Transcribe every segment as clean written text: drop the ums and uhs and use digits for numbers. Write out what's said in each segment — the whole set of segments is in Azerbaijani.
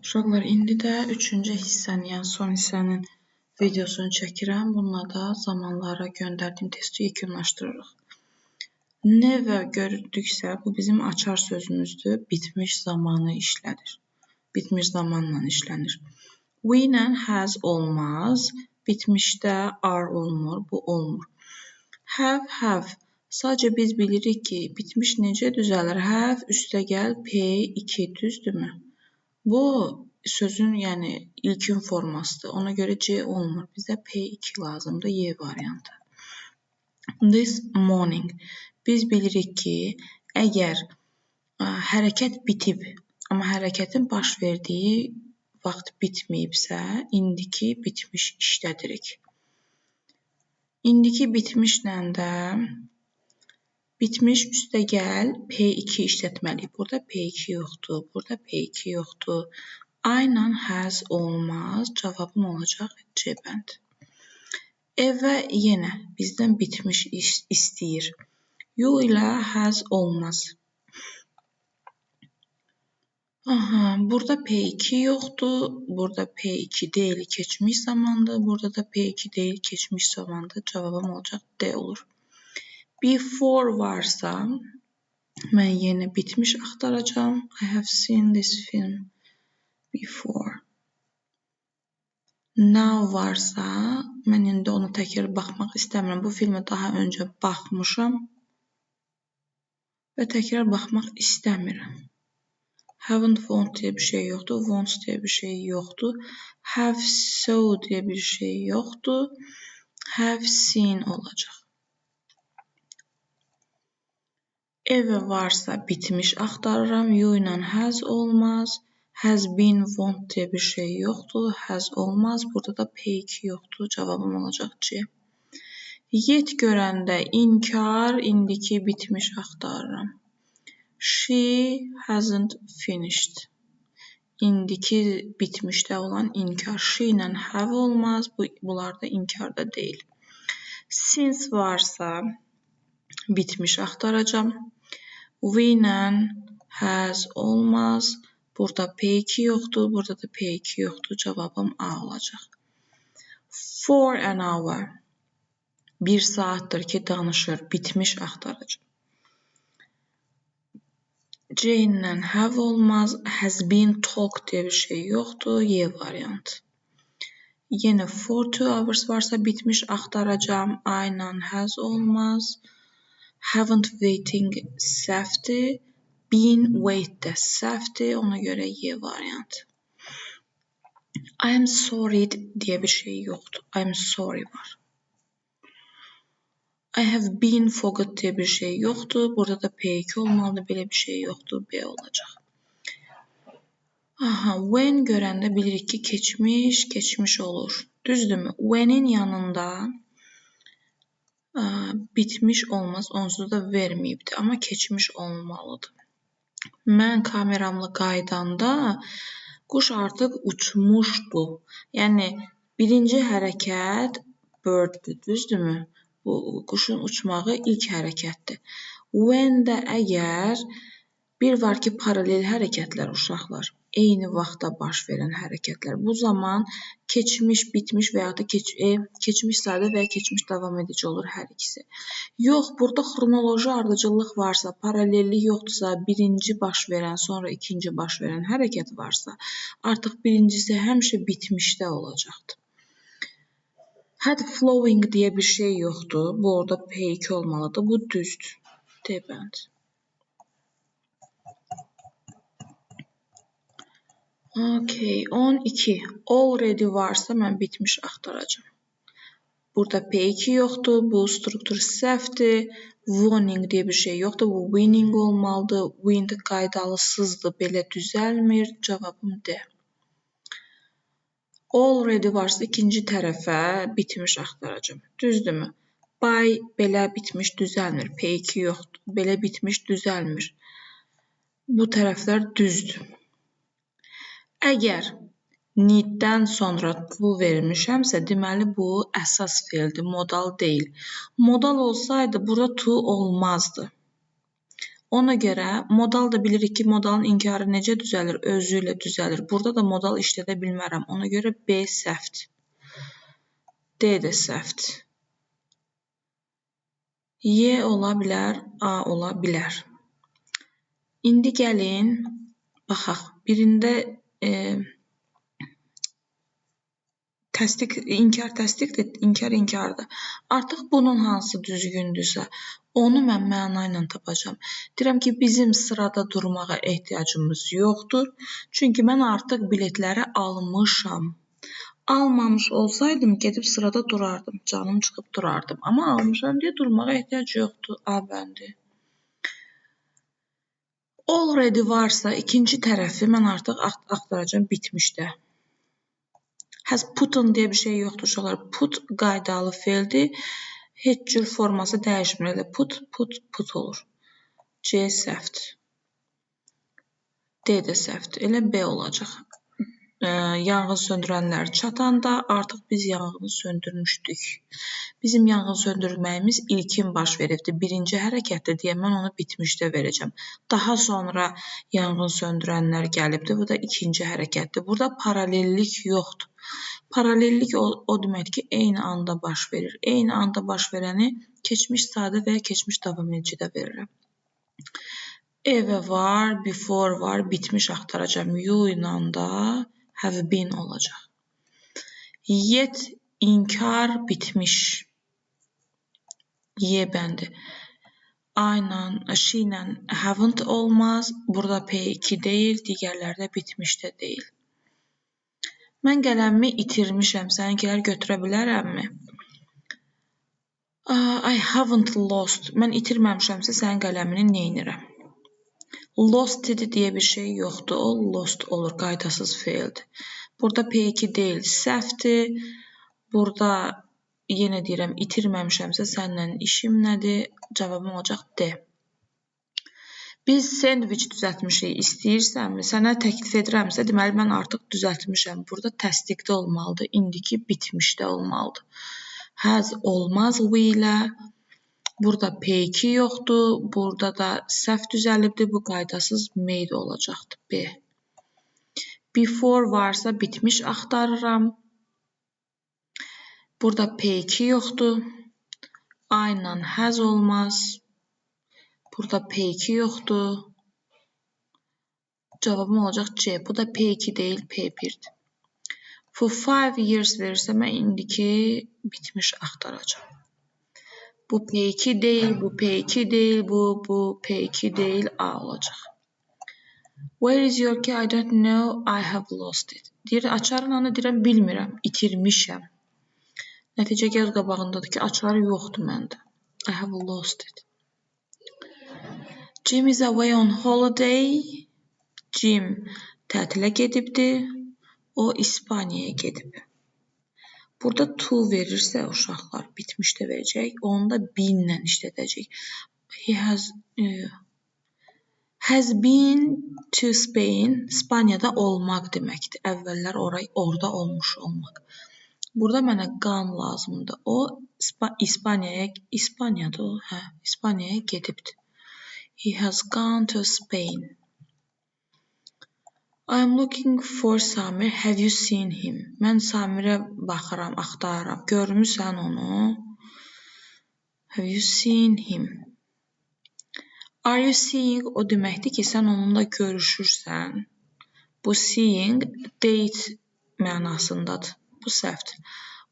Uşaqlar, indi də 3-cü hissənin, yəni son hissənin videosunu çəkirəm. Bununla da zamanlara göndərdiyim testi yekunlaşdırırıq. Never gördüksə, bu bizim açar sözümüzdür. Bitmiş zamanı işlədir. Bitmiş zamanla işlənir. We ilə has olmaz. Bitmişdə are olmur, bu olmur. Have. Sadəcə biz bilirik ki, bitmiş necə düzəlir? Have üstəgəl P2, düzdürmü? Bu sözün yəni ilkin formasıdır. Ona görə C olmur. Bizə P2 lazımdır, Y variantı. This morning. Biz bilirik ki, əgər hərəkət bitib, amma hərəkətin baş verdiyi vaxt bitməyibsə, indiki bitmiş işlədirik. İndiki bitmişlə də bitmiş üstəgəl P2 işlətməliyik. Burada P2 yoxdur, burada P2 yoxdur. I ilə has olmaz. Cavabım olacaq C bənd. Evə yenə bizdən bitmiş istəyir. You ilə has olmaz. Burada P2 yoxdur. Burada P2 deyil, keçmiş zamandır. Burada da P2 deyil, keçmiş zamandır. Cavabım olacaq D olur. Before varsa, mən yenə bitmiş axtaracağam. I have seen this film before. Now varsa, mən indi onu təkrar baxmaq istəmirəm. Bu filmə daha öncə baxmışam və təkrar baxmaq istəmirəm. Haven't, won't deyə bir şey yoxdur. Won't deyə bir şey yoxdur. Have, saw deyə bir şey yoxdur. Have seen olacaq. Evə varsa bitmiş axtarıram. You ilə has olmaz. Has been, won't deyə bir şey yoxdur. Has olmaz. Burada da P2 yoxdur. Cavabım olacaq C. Yet görəndə inkar, indiki bitmiş axtarıram. She hasn't finished. İndiki bitmişdə olan inkar. She ilə have olmaz. Bunlar da inkarda deyil. Since varsa bitmiş axtaracağam. We ilə has olmaz. Burada P2 yoxdur. Burada da P2 yoxdur. Cavabım A olacaq. For an hour. Bir saatdir ki danışır. Bitmiş axtaracağam. C ilə have olmaz. Has been talk deyə bir şey yoxdur. Y variantı. Yenə for 2 hours varsa bitmiş axtaracağam. I ilə has olmaz. Haven't waiting səhvdir. Been wait də səhvdir. Ona görə Y variantı. I am sorry deyə bir şey yoxdur. I am sorry var. I have been forgot deyə bir şey yoxdur. Burada da P2 olmalıdır. Belə bir şey yoxdur. B olacaq. When görəndə bilirik ki, keçmiş olur. Düzdürmü? When'in yanında bitmiş olmaz. Onsuz da verməyibdir. Amma keçmiş olmalıdır. Mən kameramla qaydanda quş artıq uçmuşdu. Yəni, birinci hərəkət birddir. Düzdürmü? Bu quşun uçmağı ilk hərəkətdir. When də əgər bir var ki, paralel hərəkətlər uşaqlar, eyni vaxtda baş verən hərəkətlər. Bu zaman keçmiş, bitmiş və ya da keçmiş sadə və ya keçmiş davam edici olur hər ikisi. Yox, burada xronoloji ardıcıllıq varsa, paralellik yoxdursa, birinci baş verən, sonra ikinci baş verən hərəkət varsa, artıq birincisi həmişə bitmişdə olacaqdır. Had flowing deyə bir şey yoxdur. Bu orada P2 olmalıdır. Bu düzdür. D bənd. Okay, 12. Already varsa mən bitmiş axtaracağım. Burada P2 yoxdur. Bu struktur səhvdir. Winning deyə bir şey yoxdur. Bu winning olmalıdır. Wind qaydalısızdır. Belə düzəlmir. Cavabım D. Already varsa ikinci tərəfə bitmiş axtaracağım. Düzdürmü? By belə bitmiş düzəlmir. P2 yoxdur. Belə bitmiş düzəlmir. Bu tərəflər düzdür. Əgər need-dən sonra to vermişəmsə, deməli bu əsas feildir, modal deyil. Modal olsaydı burada to olmazdı. Ona görə modal da bilirik ki, modalın inkarı necə düzəlir? Özü ilə düzəlir. Burada da modal işlədə bilmərəm. Ona görə B səhvdir. D də səhvdir. Y ola bilər, A ola bilər. İndi gəlin, baxaq. Birində inkar təsdiqdir, inkar inkardır. Artıq bunun hansı düzgündürsə, onu mən məna ilə tapacağam. Deyirəm ki, bizim sırada durmağa ehtiyacımız yoxdur. Çünki mən artıq biletləri almışam. Almamış olsaydım, gedib sırada durardım. Canım çıxıb durardım. Amma almışam deyə durmağa ehtiyac yoxdur. A bəndi. Already varsa, ikinci tərəfi mən artıq axtaracağım bitmişdə. Has put on deyə bir şey yoxdur uşaqlar. Put qaydalı feildir. Heç cür forması dəyişmir. Elə put olur. C səhvdir. D də səhvdir. Elə B olacaq. Yanğın söndürənlər çatanda artıq biz yanğını söndürmüşdük. Bizim yanğın söndürməyimiz ilkin baş veribdir. Birinci hərəkətdir deyə mən onu bitmişdə verəcəm. Daha sonra yanğın söndürənlər gəlibdir. Bu da ikinci hərəkətdir. Burada paralellik yoxdur. Paralellik o deməkdir ki, eyni anda baş verir. Eyni anda baş verəni keçmiş sadə və ya keçmiş davam edicidə verirəm. Evə var, before var, bitmiş axtaracağım. You ilə da have been olacaq. Yet, inkar, bitmiş. Y bəndi. I ilə, she ilə haven't olmaz. Burada P2 deyil, digərlərdə bitmişdə deyil. Mən qələmimi itirmişəm. Səninkiləri götürə bilərəmmi? I haven't lost. Mən itirməmişəmsə sənin qələmini neynirəm? Lost deyə bir şey yoxdur. O lost olur, qaydasız feildir. Burada P2 deyil, səhvdir. Burada yenə deyirəm, itirməmişəmsə səninlə işim nədir? Cavabım olacaq D. Biz sendviç düzəltmişik, istəyirsənmi? Sənə təklif edirəmsə, deməli mən artıq düzəltmişəm. Burada təsdiqdə olmalıdır, indiki bitmişdə olmalıdır. Has olmaz we ilə. Burada P2 yoxdur, burada da səhv düzəlibdir, bu qaydasız made olacaqdır, B. Before varsa bitmiş axtarıram. Burada P2 yoxdur, I ilə has olmaz. Burada P2 yoxdur. Cavabım olacaq C. Bu da P2 deyil, P1'dir. For 5 years verirsə, mən indiki bitmiş axtaracağam. Bu P2 deyil, bu P2 deyil, bu P2 deyil, A olacaq. Where is your key? I don't know, I have lost it. Deyir, açarın anı deyirəm, bilmirəm, itirmişəm. Nəticə göz qabağındadır ki, açarı yoxdur məndə. I have lost it. Jim is away on holiday. Jim tətilə gedibdir. O İspaniyaya gedib. Burada to verirsə uşaqlar bitmişdə verəcək. Onu da been ilə işlədəcək. He has been to Spain. İspaniyada olmaq deməkdir. Əvvəllər orada olmuş olmaq. Burada mənə gone lazımdır. O İspaniyada o, İspaniyaya gedibdir. He has gone to Spain. I'm looking for Samir. Have you seen him? Mən Samirə baxıram, axtarıram. Görmüsən onu? Have you seen him? Are you seeing? O deməkdir ki, sən onunla görüşürsən. Bu seeing date mənasındadır. Bu səhvdir.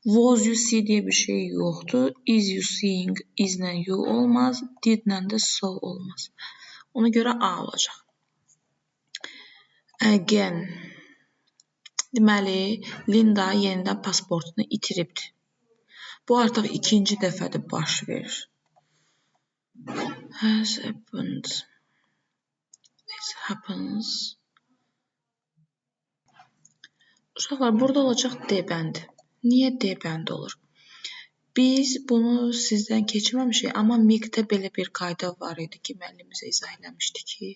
Was you see deyə bir şey yoxdur. Is you seeing? Islə you olmaz. Didlə də so olmaz. Ona görə A olacaq. Again. Deməli, Linda yenidən pasportunu itiribdir. Bu artıq ikinci dəfədir baş verir. Has happened. This happens. Uşaqlar, burada olacaq D bəndi. Niyə D bəndi olur? Biz bunu sizdən keçməmişik, amma MIQ-də belə bir qayda var idi ki, müəllim bizə izah eləmişdi ki,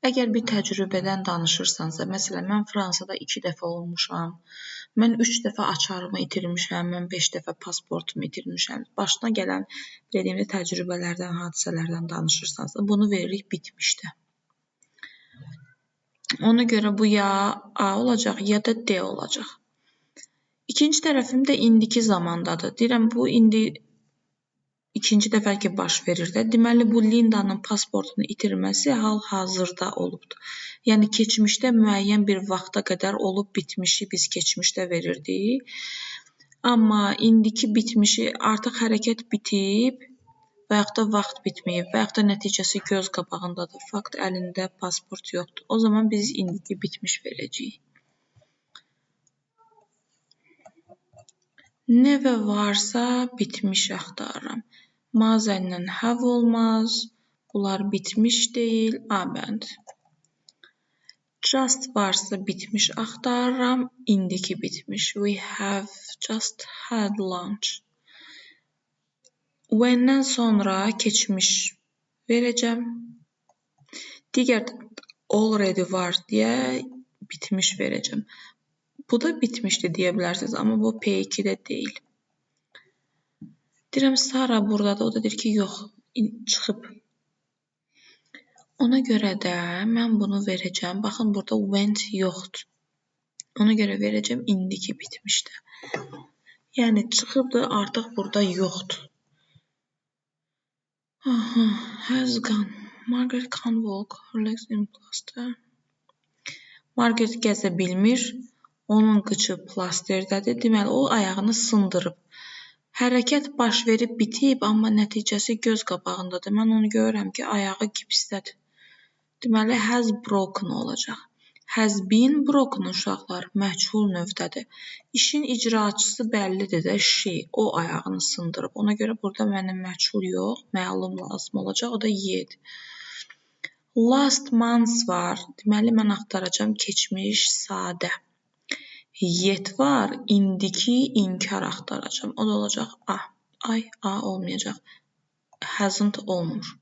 Əgər bir təcrübədən danışırsansa, məsələn, mən Fransada 2 dəfə olmuşam, mən 3 dəfə açarımı itirmişəm, mən 5 dəfə pasportumu itirmişəm. Başına gələn, dediyimdə, təcrübələrdən, hadisələrdən danışırsansa, bunu veririk bitmişdə. Ona görə bu ya A olacaq, ya da D olacaq. İkinci tərəfim də indiki zamandadır. Deyirəm, bu indi ikinci dəfə ki baş verir də. Deməli, bu Lindanın pasportunu itirməsi hal-hazırda olubdur. Yəni, keçmişdə müəyyən bir vaxta qədər olub bitmişi biz keçmişdə verirdik. Amma indiki bitmişi artıq hərəkət bitib və yaxud da vaxt bitməyib və yaxud da nəticəsi göz qabağındadır. Fakt əlində pasport yoxdur. O zaman biz indiki bitmiş verəcəyik. Never varsa bitmiş axtarıram. Mazənlə have olmaz. Bunlar bitmiş deyil. Abend. Just varsa bitmiş axtarıram. İndiki bitmiş. We have just had lunch. When-dən sonra keçmiş verəcəm. Digər already var deyə bitmiş verəcəm. Bu da bitmişdi deyə bilərsiniz, amma bu P2-də deyil. Deyirəm, Sara buradadır. O da deyir ki, yox, çıxıb. Ona görə də mən bunu verəcəm. Baxın, burada went yoxdur. Ona görə verəcəm indiki bitmişdə. Yəni, çıxıbdır, artıq burada yoxdur. Has gone. Margaret can't walk. Her legs in plaster. Margaret gəzə bilmir. Onun qıçı plasterdədir. Deməli, o ayağını sındırıb. Hərəkət baş verib bitib, amma nəticəsi göz qabağındadır. Mən onu görürəm ki, ayağı gipsdədir. Deməli, has broken olacaq. Has been broken uşaqlar məchul növdədir. İşin icraçısı bəllidir də, she, o ayağını sındırıb. Ona görə burada mənim məchul yox, məlum lazım olacaq. O da yedir. Last month var. Deməli, mən axtaracam keçmiş sadə. Yet var, indiki inkar axtaracam. O da olacaq A. Ay, A olmayacaq. Hasn't olmur.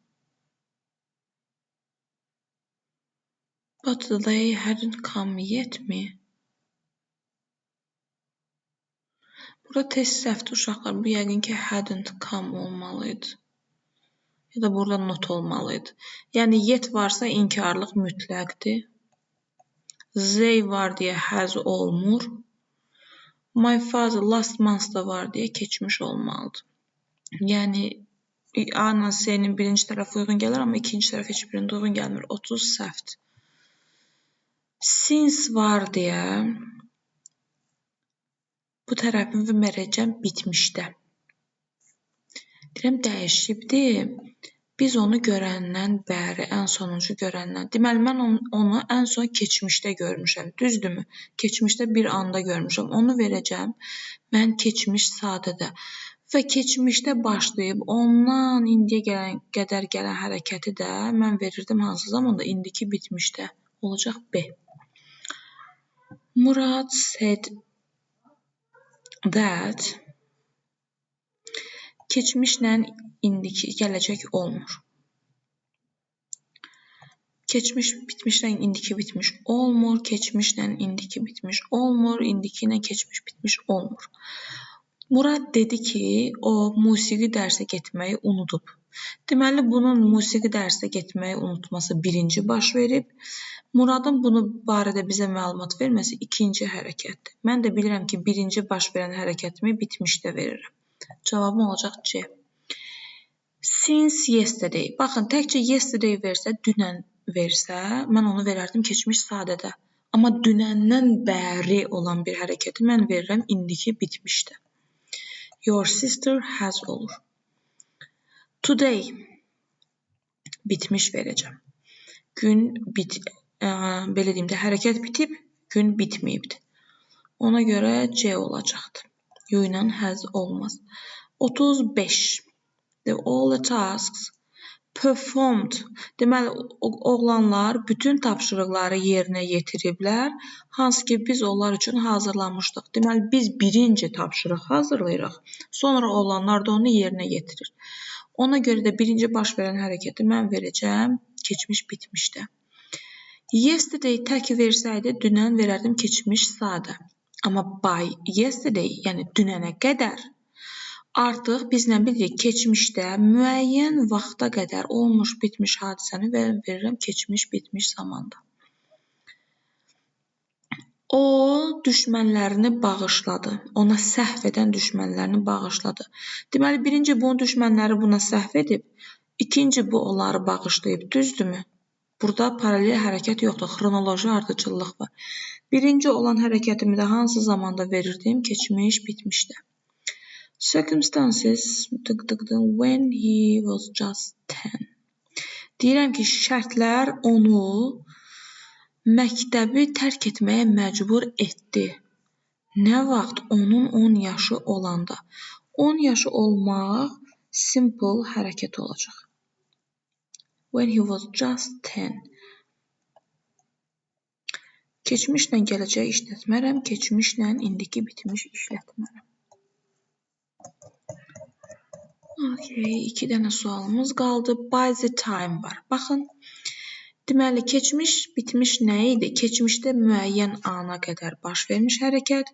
But they hadn't come yet mi? Burada test səhvdir uşaqlar. Bu yəqin ki, hadn't come olmalıydı. Ya da burada not olmalıydı. Yəni, yet varsa inkarlıq mütləqdir. They var deyə has olmur. My father last month da var deyə keçmiş olmalıdır. Yəni, A ilə C-nin birinci tərəfi uyğun gəlir, amma ikinci tərəf heç birində uyğun gəlmir. 30 səhvdir. Since var deyə bu tərəfimi verəcəm bitmişdə. Deyirəm, dəyişibdir. Biz onu görəndən bəri, ən sonuncu görəndən. Deməli, mən onu ən son keçmişdə görmüşəm. Düzdürmü? Keçmişdə bir anda görmüşəm. Onu verəcəm. Mən keçmiş sadədə. Və keçmişdə başlayıb ondan indiyə qədər gələn hərəkəti də mən verirdim hansı zamanda? İndiki bitmişdə. Olacaq B. Murad said that keçmişlə indiki gələcək olmur. Keçmiş bitmişlə indiki bitmiş olmur. Keçmişlə indiki bitmiş olmur. İndiki ilə keçmiş bitmiş olmur. Murad dedi ki, o musiqi dərsə getməyi unudub. Deməli, bunun musiqi dərsə getməyi unutması birinci baş verib. Muradın bunu barədə bizə məlumat verməsi ikinci hərəkətdir. Mən də bilirəm ki, birinci baş verən hərəkətimi bitmişdə verirəm. Cavabım olacaq C. Since yesterday. Baxın, təkcə yesterday versə, dünən versə, mən onu verərdim keçmiş sadədə. Amma dünəndən bəri olan bir hərəkəti mən verirəm indiki bitmişdə. Your sister has olur. Today bitmiş verəcəm. Gün belə deyim də, hərəkət bitib, gün bitməyibdir. Ona görə C olacaqdır. You ilə has olmaz. 35. All the tasks performed. Deməli, oğlanlar bütün tapşırıqları yerinə yetiriblər, hansı ki biz onlar üçün hazırlamışdıq. Deməli, biz birinci tapşırıq hazırlayırıq, sonra oğlanlar da onu yerinə yetirir. Ona görə də birinci baş verən hərəkəti mən verəcəm keçmiş bitmişdə. Yesterday təki versəydi, dünən verərdim keçmiş sadə. Amma by yesterday, yəni dünənə qədər, artıq bizlə bilirik keçmişdə müəyyən vaxta qədər olmuş, bitmiş hadisəni verirəm keçmiş, bitmiş zamanda. O düşmənlərini bağışladı. Ona səhv edən düşmənlərini bağışladı. Deməli, birinci bunun düşmənləri buna səhv edib, ikinci bu onları bağışlayıb, düzdürmü? Burada paralel hərəkət yoxdur, xronoloji ardıcıllıq var. Birinci olan hərəkətimi də hansı zamanda verirdim? Keçmiş, bitmişdə. Circumstances when he was just 10. Deyirəm ki, şərtlər onu məktəbi tərk etməyə məcbur etdi. Nə vaxt? Onun 10 yaşı olanda. 10 yaşı olmaq simple hərəkət olacaq. When he was just 10. Keçmişlə gələcək işlətmərəm, keçmişlə indiki bitmiş işlətmərəm. Okay, 2 dənə sualımız qaldı. By the time var. Baxın, deməli, keçmiş, bitmiş nə idi? Keçmişdə müəyyən ana qədər baş vermiş hərəkət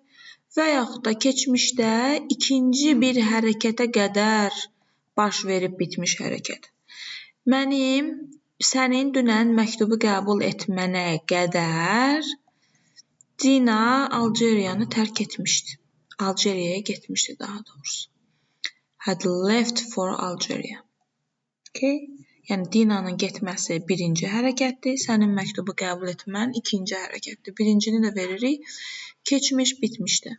və yaxud da keçmişdə ikinci bir hərəkətə qədər baş verib bitmiş hərəkət. Sənin dünən məktubu qəbul etmənə qədər Dina Algeriyanı tərk etmişdi. Algeriyaya getmişdi daha doğrusu. Had left for Algeria. Okay? Yəni Dinanın getməsi birinci hərəkətdir, sənin məktubu qəbul etmən ikinci hərəkətdir. Birincini də veririk, keçmiş bitmişdir.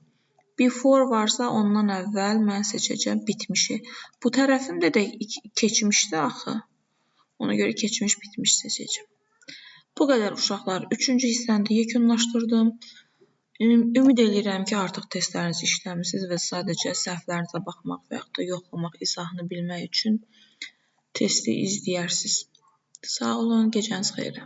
Before varsa ondan əvvəl mən seçəcəm bitmişi. Bu tərəfimdə də keçmişdir axı. Ona görə keçmiş bitmiş seçəcəm. Bu qədər uşaqlar. 3-cü hissəni də yekunlaşdırdım. Ümid edirəm ki, artıq testlərinizi işləmisiniz və sadəcə səhvlərinizə baxmaq və yaxud da yoxlamaq, izahını bilmək üçün testi izləyərsiniz. Sağ olun, gecəniz xeyrə.